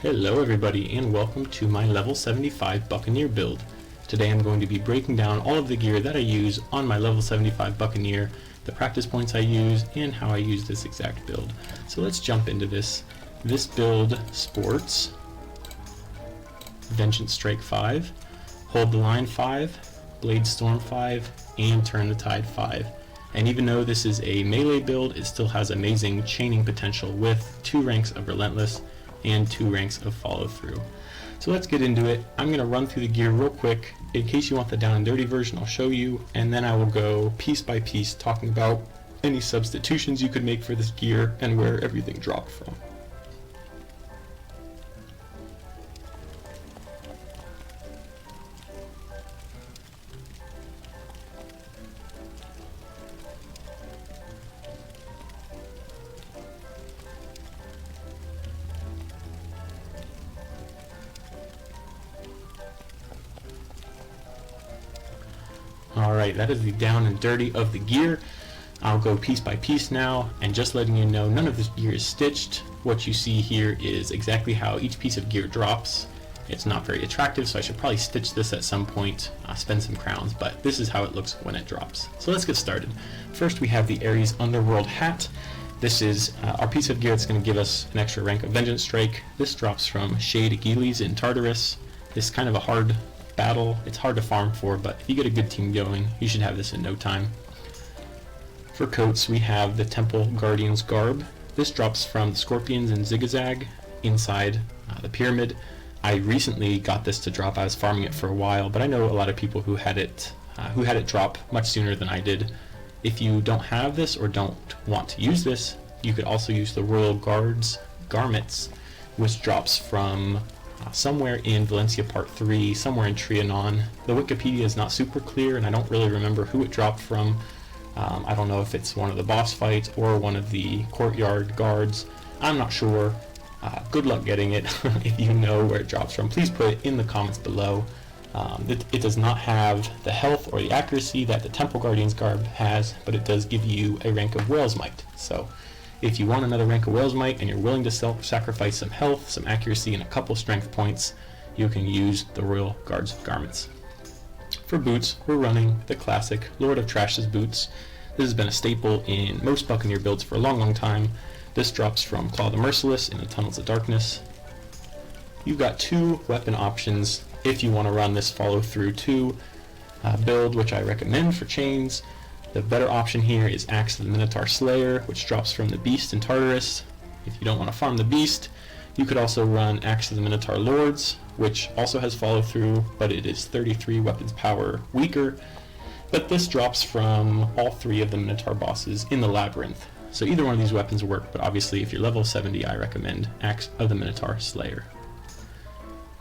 Hello everybody and welcome to my level 75 Buccaneer build. Today I'm going to be breaking down all of the gear that I use on my level 75 Buccaneer, the practice points I use, and how I use this exact build. So let's jump into this. This build sports Vengeance Strike 5, Hold the Line 5, Bladestorm 5, and Turn the Tide 5. And even though this is a melee build, it still has amazing chaining potential with 2 ranks of Relentless and 2 ranks of follow through. So let's get into it. I'm going to run through the gear real quick. In case you want the down and dirty version, I'll show you, and then I will go piece by piece talking about any substitutions you could make for this gear and where everything dropped from. Alright, that is the down and dirty of the gear. I'll go piece by piece now, and just letting you know, none of this gear is stitched. What you see here is exactly how each piece of gear drops. It's not very attractive, so I should probably stitch this at some point, spend some crowns, but this is how it looks when it drops. So let's get started. First we have the Ares Underworld hat. This is our piece of gear that's going to give us an extra rank of Vengeance Strike. This drops from Shade Eagilles in Tartarus. This is kind of a hard battle. It's hard to farm for, but if you get a good team going, you should have this in no time. For coats, we have the Temple Guardian's Garb. This drops from the Scorpions in Zigzag inside the pyramid. I recently got this to drop. I was farming it for a while, but I know a lot of people who had it drop much sooner than I did. If you don't have this or don't want to use this, you could also use the Royal Guard's Garments, which drops from somewhere in Valencia Part 3, somewhere in Trianon. The Wikipedia is not super clear, and I don't really remember who it dropped from. I don't know if it's one of the boss fights or one of the courtyard guards. I'm not sure. Good luck getting it. If you know where it drops from, please put it in the comments below. It does not have the health or the accuracy that the Temple Guardian's Garb has, but it does give you a rank of Whale's Might. So if you want another rank of Whale's Might and you're willing to sacrifice some health, some accuracy, and a couple strength points, you can use the Royal Guard's Garments. For boots, we're running the classic Lord of Trash's boots. This has been a staple in most Buccaneer builds for a long time. This drops from Klaw the Merciless in the Tunnels of Darkness. You've got 2 weapon options if you want to run this follow through 2 build, which I recommend for chains. The better option here is Axe of the Minotaur Slayer, which drops from the Beast in Tartarus. If you don't want to farm the Beast, you could also run Axe of the Minotaur Lords, which also has follow through, but it is 33 weapons power weaker. But this drops from all 3 of the Minotaur bosses in the Labyrinth. So either one of these weapons work, but obviously if you're level 70, I recommend Axe of the Minotaur Slayer.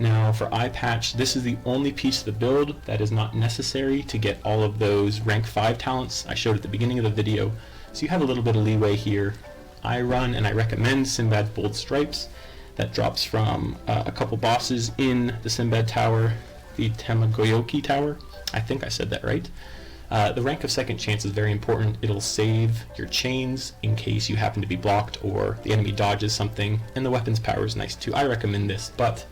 Now for Eyepatch, this is the only piece of the build that is not necessary to get all of those rank 5 talents I showed at the beginning of the video, so you have a little bit of leeway here. I run and I recommend Simbad Bold Stripes. That drops from a couple bosses in the Simbad Tower, the Tamagoyaki Tower. I think I said that right. The rank of Second Chance is very important. It'll save your chains in case you happen to be blocked or the enemy dodges something, and the weapons power is nice too. I recommend this, but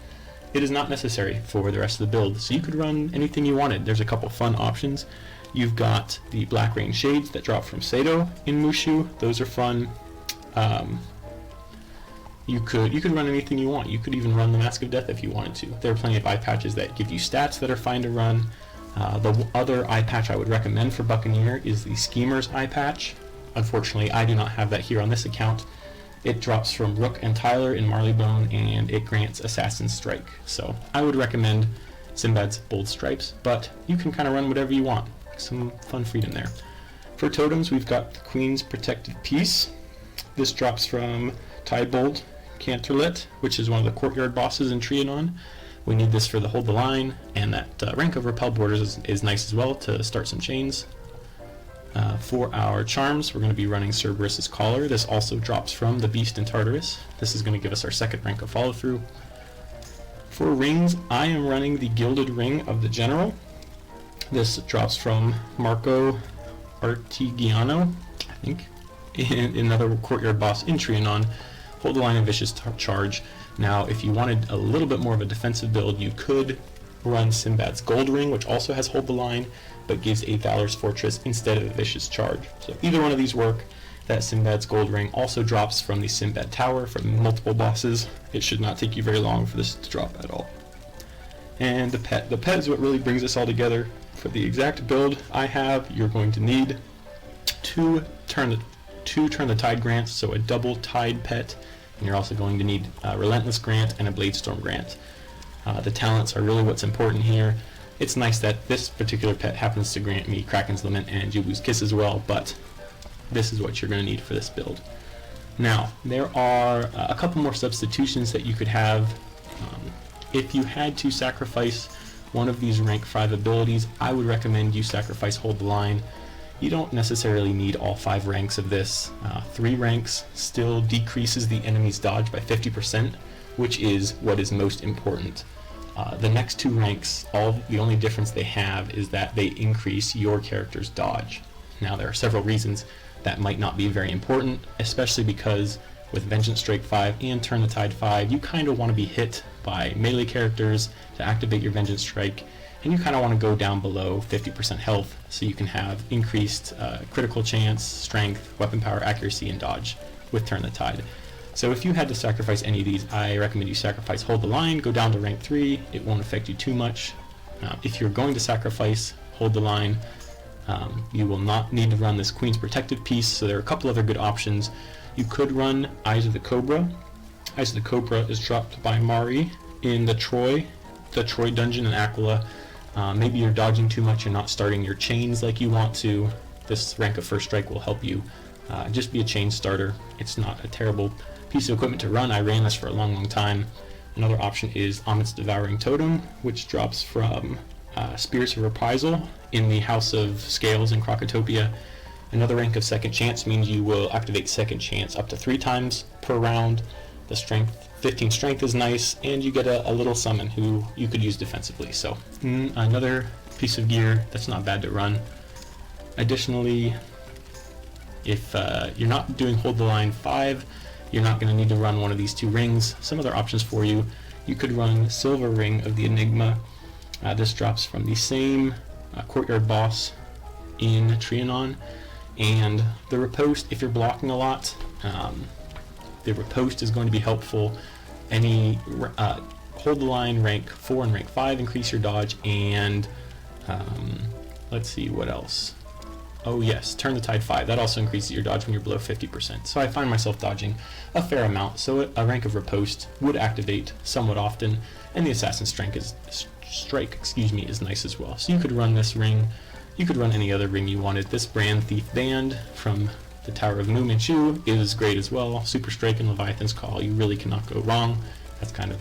it is not necessary for the rest of the build, so you could run anything you wanted. There's a couple fun options. You've got the Black Rain Shades that drop from Sato in MooShu. Those are fun. You could run anything you want. You could even run the Mask of Death if you wanted to. There are plenty of eye patches that give you stats that are fine to run. The other eye patch I would recommend for Buccaneer is the Schemer's eye patch. Unfortunately, I do not have that here on this account. It drops from Rook and Tyler in Marleybone, and it grants Assassin's Strike. So I would recommend Simbad's Bold Stripes, but you can kind of run whatever you want. Some fun freedom there. For totems, we've got the Queen's Protective Peace. This drops from Tybalt, Canterlet, which is one of the courtyard bosses in Trianon. We need this for the Hold the Line, and that rank of Repel Borders is nice as well to start some chains. For our charms, we're going to be running Cerberus's Collar. This also drops from the Beast in Tartarus. This is going to give us our 2nd rank of follow through. For rings, I am running the Gilded Ring of the General. This drops from Marco Artigiano, I think, another courtyard boss in Trianon. Hold the Line and Vicious Charge. Now, if you wanted a little bit more of a defensive build, you could run Simbad's Gold Ring, which also has Hold the Line, but gives a Valor's Fortress instead of a Vicious Charge. So either one of these work. That Simbad's Gold Ring also drops from the Simbad Tower from multiple bosses. It should not take you very long for this to drop at all. And the pet. The pet is what really brings this all together. For the exact build I have, you're going to need two Turn the Tide grants, so a double Tide pet, and you're also going to need a Relentless grant and a Bladestorm grant. The talents are really what's important here. It's nice that this particular pet happens to grant me Kraken's Lament and Jubu's Kiss as well, but this is what you're going to need for this build. Now, there are a couple more substitutions that you could have. If you had to sacrifice one of these rank 5 abilities, I would recommend you sacrifice Hold the Line. You don't necessarily need all 5 ranks of this. 3 ranks still decreases the enemy's dodge by 50%, which is what is most important. The next 2 ranks, the only difference they have is that they increase your character's dodge. Now, there are several reasons that might not be very important, especially because with Vengeance Strike 5 and Turn the Tide 5, you kind of want to be hit by melee characters to activate your Vengeance Strike, and you kind of want to go down below 50% health so you can have increased critical chance, strength, weapon power, accuracy, and dodge with Turn the Tide. So if you had to sacrifice any of these, I recommend you sacrifice Hold the Line, go down to rank 3, it won't affect you too much. If you're going to sacrifice Hold the Line, you will not need to run this Queen's Protective piece, so there are a couple other good options. You could run Eyes of the Cobra. Eyes of the Cobra is dropped by Mari in the Troy dungeon in Aquila. Maybe you're dodging too much and not starting your chains like you want to. This rank of First Strike will help you just be a chain starter. It's not a terrible piece of equipment to run. I ran this for a long time. Another option is Amit's Devouring Totem, which drops from Spirits of Reprisal in the House of Scales in Krokotopia. Another rank of Second Chance means you will activate Second Chance up to 3 times per round. The strength, 15 strength is nice, and you get a little summon who you could use defensively. So another piece of gear that's not bad to run. Additionally, if you're not doing Hold the Line 5, you're not going to need to run one of these 2 rings. Some other options for you. You could run Silver Ring of the Enigma. This drops from the same courtyard boss in Trianon. And the Riposte, if you're blocking a lot, the Riposte is going to be helpful. Any Hold the Line rank 4 and rank 5 increase your dodge, and let's see what else. Oh yes, Turn the Tide 5, that also increases your dodge when you're below 50%. So I find myself dodging a fair amount, so a rank of Riposte would activate somewhat often, and the Assassin's Strike is nice as well. So you could run this ring. You could run any other ring you wanted. This Brand Thief Band from the Tower of MooShu is great as well. Super Strike and Leviathan's Call, you really cannot go wrong. That's kind of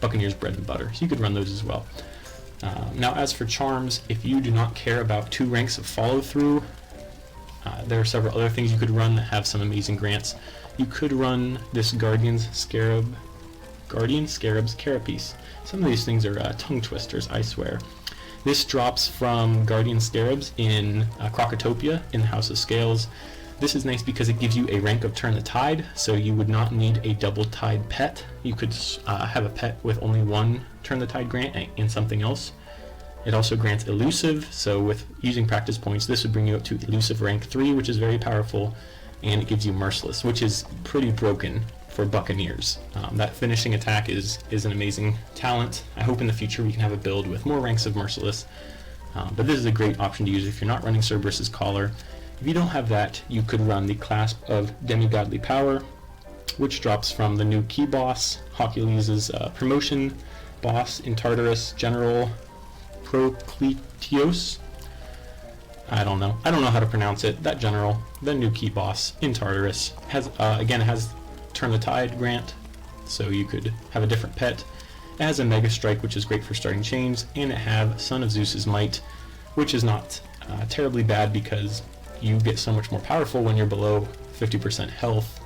Buccaneer's bread and butter. So you could run those as well. Now, as for charms, if you do not care about 2 ranks of follow-through, there are several other things you could run that have some amazing grants. You could run this Guardian Scarab's Carapace. Some of these things are tongue twisters, I swear. This drops from Guardian Scarabs in Krokotopia in the House of Scales. This is nice because it gives you a rank of Turn the Tide, so you would not need a double Tide pet. You could have a pet with only 1 Turn the Tide grant and something else. It also grants Elusive, so with using practice points, this would bring you up to Elusive rank 3, which is very powerful, and it gives you Merciless, which is pretty broken for Buccaneers. That finishing attack is an amazing talent. I hope in the future we can have a build with more ranks of Merciless, but this is a great option to use if you're not running Cerberus's Collar. If you don't have that, you could run the Clasp of Demigodly Power, which drops from the new key boss, Hercules' promotion boss in Tartarus, General Prokletos. I don't know how to pronounce it. That general, the new key boss in Tartarus, has again, it has Turn the Tide grant, so you could have a different pet. It has a Mega Strike, which is great for starting chains, and it has Son of Zeus's Might, which is not terribly bad because you get so much more powerful when you're below 50% health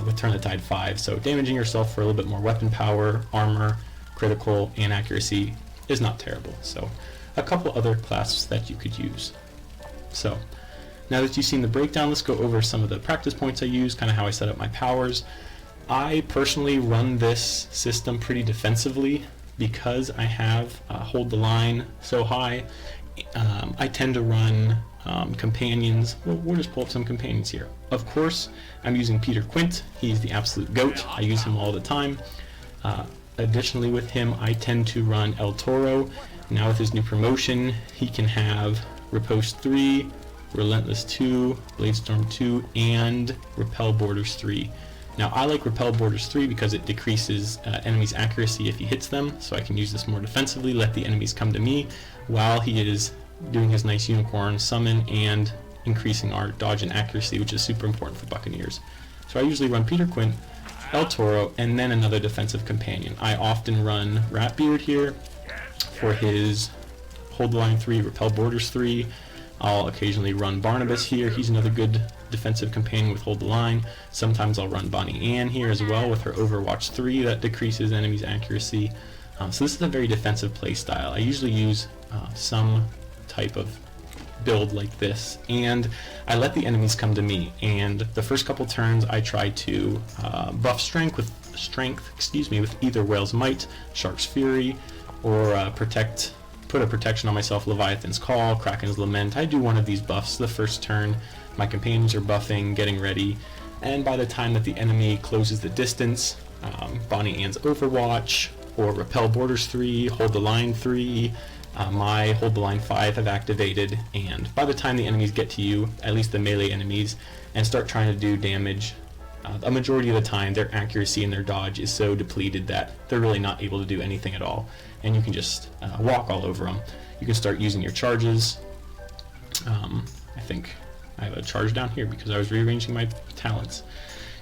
with Turn the Tide 5, so damaging yourself for a little bit more weapon power, armor, critical, and accuracy is not terrible. So a couple other clasps that you could use. So now that you've seen the breakdown, let's go over some of the practice points I use, kind of how I set up my powers. I personally run this system pretty defensively because I have hold the line so high. I tend to run companions. Well, we'll just pull up some companions here. Of course, I'm using Peter Quint. He's the absolute GOAT. I use him all the time. Additionally, with him, I tend to run El Toro. Now with his new promotion, he can have Riposte 3, Relentless 2, Bladestorm 2, and Repel Borders 3. Now I like Repel Borders 3 because it decreases enemies' accuracy if he hits them, so I can use this more defensively, let the enemies come to me while he is doing his nice unicorn summon and increasing our dodge and accuracy, which is super important for Buccaneers. So I usually run Peter Quint, El Toro, and then another defensive companion. I often run Ratbeard here for his Hold the Line 3, Repel Borders 3. I'll occasionally run Barnabas here. He's another good defensive companion with Hold the Line. Sometimes I'll run Bonnie Ann here as well with her Overwatch 3 that decreases enemies' accuracy. So this is a very defensive play style. I usually use some type of build like this, and I let the enemies come to me. And the first couple turns, I try to buff strength with either Whale's Might, Shark's Fury, or put a protection on myself, Leviathan's Call, Kraken's Lament. I do one of these buffs the first turn. My companions are buffing, getting ready, and by the time that the enemy closes the distance, Bonnie Ann's Overwatch, or Repel Borders 3, Hold the Line 3, my Hold the Line 5 have activated, and by the time the enemies get to you, at least the melee enemies, and start trying to do damage, a majority of the time their accuracy and their dodge is so depleted that they're really not able to do anything at all, and you can just walk all over them. You can start using your charges. I think I have a charge down here because I was rearranging my talents.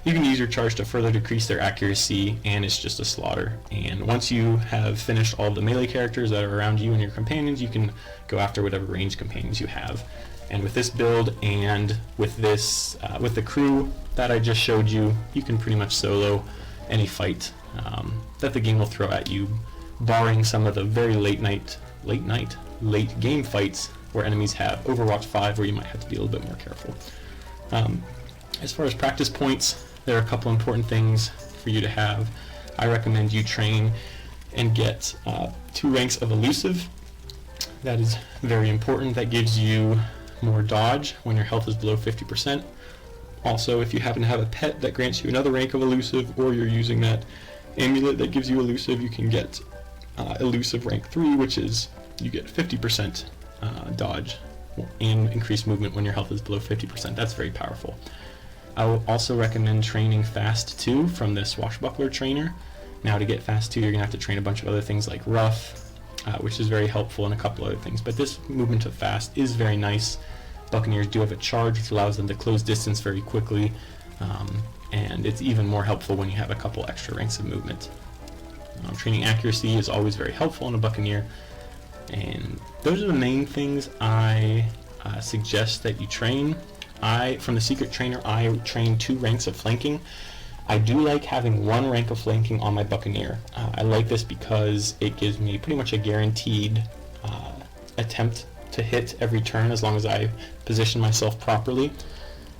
You can use your charge to further decrease their accuracy, and it's just a slaughter. And once you have finished all the melee characters that are around you and your companions, you can go after whatever ranged companions you have. And with this build and with this, with the crew that I just showed you, you can pretty much solo any fight that the game will throw at you, barring some of the very late game fights where enemies have Overwatch 5, where you might have to be a little bit more careful. As far as practice points, there are a couple important things for you to have. I recommend you train and get 2 ranks of elusive. That is very important. That gives you more dodge when your health is below 50%. Also, if you happen to have a pet that grants you another rank of elusive, or you're using that amulet that gives you elusive, you can get elusive rank 3, which is you get 50% dodge and increased movement when your health is below 50%. That's very powerful. I will also recommend training Fast 2 from the Swashbuckler trainer. Now to get Fast 2, you're going to have to train a bunch of other things like Rough, which is very helpful, and a couple other things. But this movement to Fast is very nice. Buccaneers do have a charge, which allows them to close distance very quickly, and it's even more helpful when you have a couple extra ranks of movement. Training accuracy is always very helpful in a Buccaneer, and those are the main things I suggest that you train. From the Secret Trainer, I train 2 ranks of flanking. I do like having 1 rank of flanking on my Buccaneer. I like this because it gives me pretty much a guaranteed attempt to hit every turn as long as I position myself properly.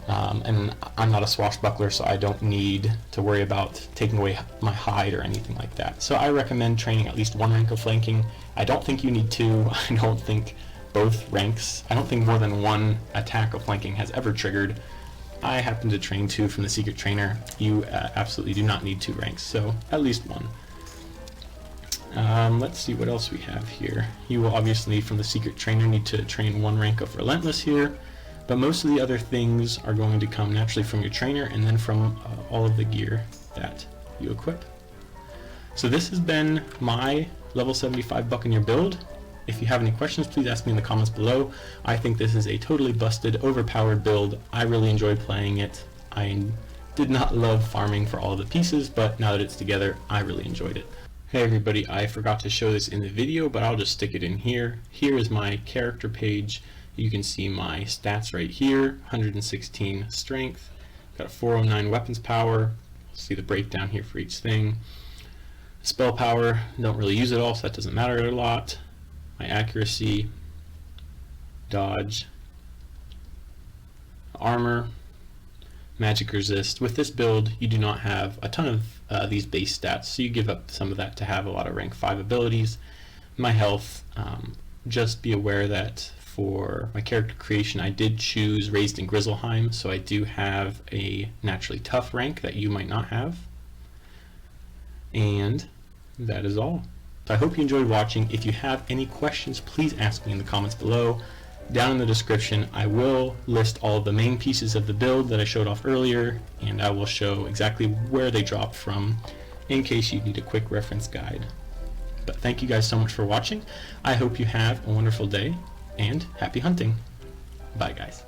And I'm not a swashbuckler, so I don't need to worry about taking away my hide or anything like that. So I recommend training at least 1 rank of flanking. I don't think you need 2. I don't think both ranks. I don't think more than 1 attack of flanking has ever triggered. I happen to train 2 from the Secret Trainer. You absolutely do not need 2 ranks, so at least 1. Let's see what else we have here. You will obviously, from the Secret Trainer, need to train 1 rank of Relentless here, but most of the other things are going to come naturally from your trainer and then from all of the gear that you equip. So this has been my level 75 Buccaneer build. If you have any questions, please ask me in the comments below. I think this is a totally busted, overpowered build. I really enjoy playing it. I did not love farming for all of the pieces, but now that it's together, I really enjoyed it. Hey everybody, I forgot to show this in the video, but I'll just stick it in here. Here is my character page. You can see my stats right here, 116 strength, got a 409 weapons power. See the breakdown here for each thing. Spell power, don't really use it all, so that doesn't matter a lot. My accuracy, dodge, armor, magic resist. With this build, you do not have a ton of these base stats, so you give up some of that to have a lot of rank 5 abilities. My health, just be aware that for my character creation I did choose Raised in Grizzleheim, so I do have a naturally tough rank that you might not have. And that is all. So I hope you enjoyed watching. If you have any questions, please ask me in the comments below. Down in the description I will list all of the main pieces of the build that I showed off earlier, and I will show exactly where they drop from in case you need a quick reference guide. But thank you guys so much for watching. I hope you have a wonderful day, and happy hunting. Bye guys.